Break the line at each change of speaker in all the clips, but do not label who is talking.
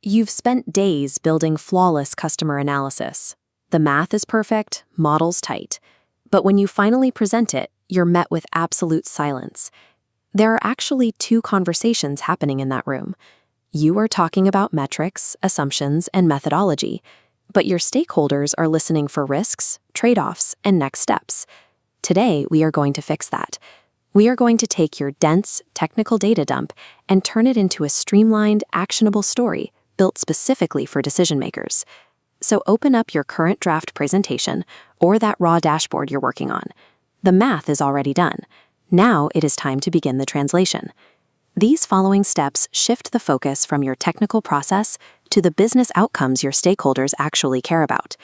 You've spent days building flawless customer analysis. The math is perfect, models tight. But when you finally present it, you're met with absolute silence. There are actually two conversations happening in that room. You are talking about metrics, assumptions, and methodology, but your stakeholders are listening for risks, trade-offs, and next steps. Today, we are going to fix that. We are going to take your dense, technical data dump and turn it into a streamlined, actionable story built specifically for decision makers. So open up your current draft presentation or that raw dashboard you're working on. The math is already done. Now it is time to begin the translation. These following steps shift the focus from your technical process to the business outcomes your stakeholders actually care about.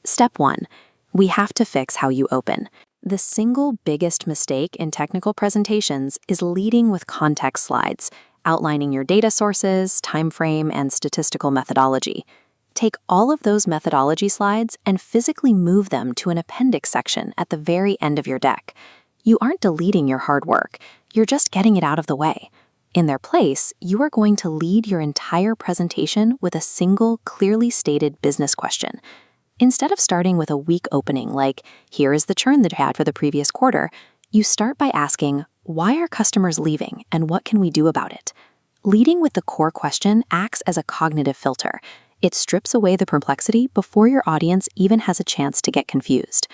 Step 1. We have to fix how you open. The single biggest mistake in technical presentations is leading with context slides, outlining your data sources, time frame, and statistical methodology. Take all of those methodology slides and physically move them to an appendix section at the very end of your deck. You aren't deleting your hard work, you're just getting it out of the way. In their place, you are going to lead your entire presentation with a single, clearly stated business question. Instead of starting with a weak opening like, here is the churn that you had for the previous quarter, you start by asking, why are customers leaving and what can we do about it? Leading with the core question acts as a cognitive filter. It strips away the perplexity before your audience even has a chance to get confused.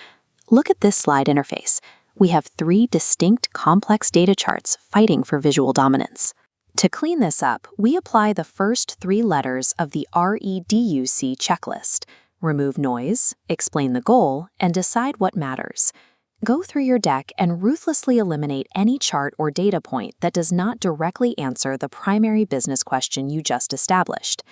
Look at this slide interface. We have 3 distinct complex data charts fighting for visual dominance. To clean this up, we apply the first 3 letters of the REDUC checklist. Remove noise, explain the goal, and decide what matters. Go through your deck and ruthlessly eliminate any chart or data point that does not directly answer the primary business question you just established.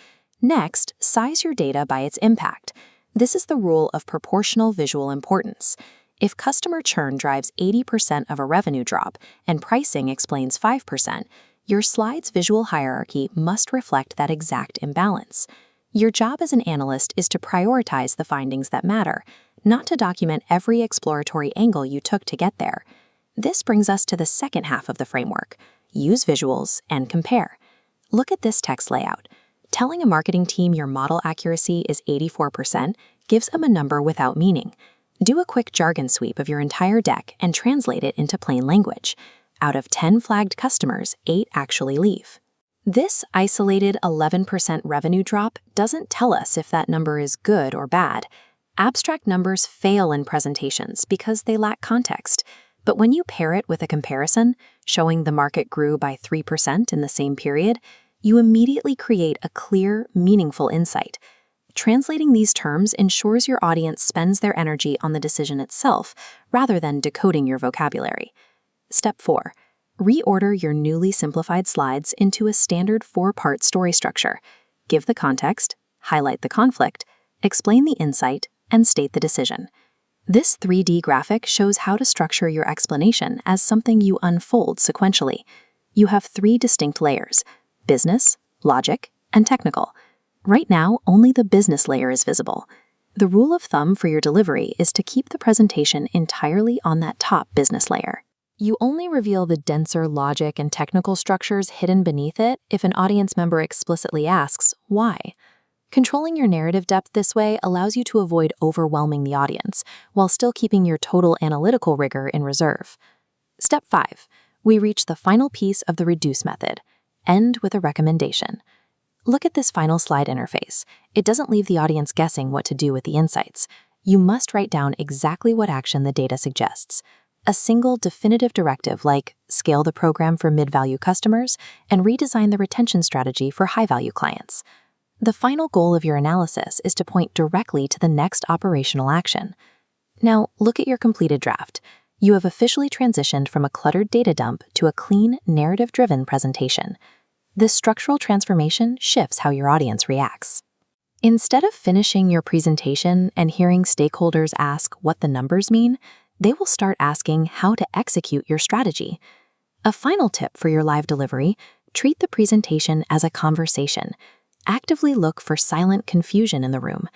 Next, size your data by its impact. This is the rule of proportional visual importance. If customer churn drives 80% of a revenue drop and pricing explains 5%, your slide's visual hierarchy must reflect that exact imbalance. Your job as an analyst is to prioritize the findings that matter, not to document every exploratory angle you took to get there. This brings us to the second half of the framework. Use visuals and compare. Look at this text layout. Telling a marketing team your model accuracy is 84% gives them a number without meaning. Do a quick jargon sweep of your entire deck and translate it into plain language. Out of 10 flagged customers, 8 actually leave. This isolated 11% revenue drop doesn't tell us if that number is good or bad. Abstract numbers fail in presentations because they lack context. But when you pair it with a comparison, showing the market grew by 3% in the same period, you immediately create a clear, meaningful insight. Translating these terms ensures your audience spends their energy on the decision itself rather than decoding your vocabulary. Step 4. Reorder your newly simplified slides into a standard 4-part story structure. Give the context, highlight the conflict, explain the insight, and state the decision. This 3D graphic shows how to structure your explanation as something you unfold sequentially. You have 3 distinct layers: business, logic, and technical. Right now, only the business layer is visible. The rule of thumb for your delivery is to keep the presentation entirely on that top business layer. You only reveal the denser logic and technical structures hidden beneath it if an audience member explicitly asks, why? Controlling your narrative depth this way allows you to avoid overwhelming the audience, while still keeping your total analytical rigor in reserve. Step 5. We reach the final piece of the reduce method. End with a recommendation. Look at this final slide interface. It doesn't leave the audience guessing what to do with the insights. You must write down exactly what action the data suggests. A single definitive directive like scale the program for mid-value customers and redesign the retention strategy for high-value clients. The final goal of your analysis is to point directly to the next operational action. Now, look at your completed draft. You have officially transitioned from a cluttered data dump to a clean, narrative-driven presentation. This structural transformation shifts how your audience reacts. Instead of finishing your presentation and hearing stakeholders ask what the numbers mean, they will start asking how to execute your strategy. A final tip for your live delivery: treat the presentation as a conversation. Actively look for silent confusion in the room.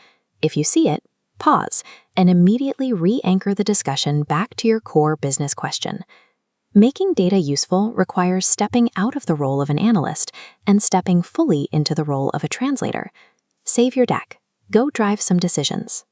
If you see it, pause and immediately re-anchor the discussion back to your core business question. Making data useful requires stepping out of the role of an analyst and stepping fully into the role of a translator. Save your deck. Go drive some decisions.